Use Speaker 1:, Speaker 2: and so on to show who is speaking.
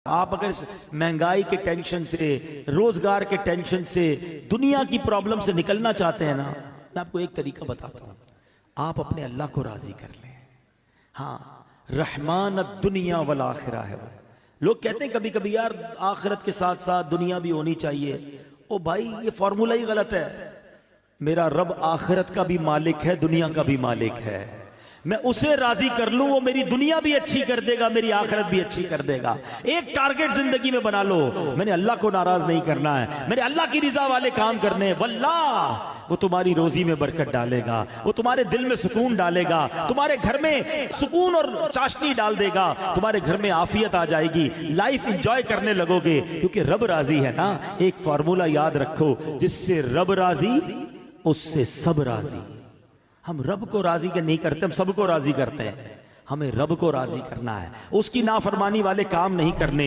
Speaker 1: आप अगर महंगाई के टेंशन से, रोजगार के टेंशन से, दुनिया की प्रॉब्लम से निकलना चाहते हैं ना, मैं आपको एक तरीका बताता हूं। आप अपने अल्लाह को राजी कर लें। हाँ, रहमान दुनिया वल आखिरा है वो। लोग कहते हैं कभी कभी यार आखिरत के साथ साथ दुनिया भी होनी चाहिए। ओ भाई, ये फॉर्मूला ही गलत है। मेरा रब आखिरत का भी मालिक है, दुनिया का भी मालिक है। मैं उसे राजी कर लूं, वो मेरी दुनिया भी अच्छी कर देगा, मेरी आखिरत भी अच्छी कर देगा। एक टारगेट जिंदगी में बना लो, मैंने अल्लाह को नाराज नहीं करना है, मैंने अल्लाह की रिजा वाले काम करने हैं। वल्लाह वो तुम्हारी रोजी में बरकत डालेगा, वो तुम्हारे दिल में सुकून डालेगा, तुम्हारे घर में सुकून और चाशनी डाल देगा, तुम्हारे घर में आफियत आ जाएगी, लाइफ एंजॉय करने लगोगे, क्योंकि रब राजी है ना। एक फॉर्मूला याद रखो, जिससे रब राजी उससे सब राजी। हम रब को राजी के नहीं करते, हम सबको राजी करते हैं। हमें रब को राजी करना है, उसकी नाफरमानी वाले काम नहीं करने।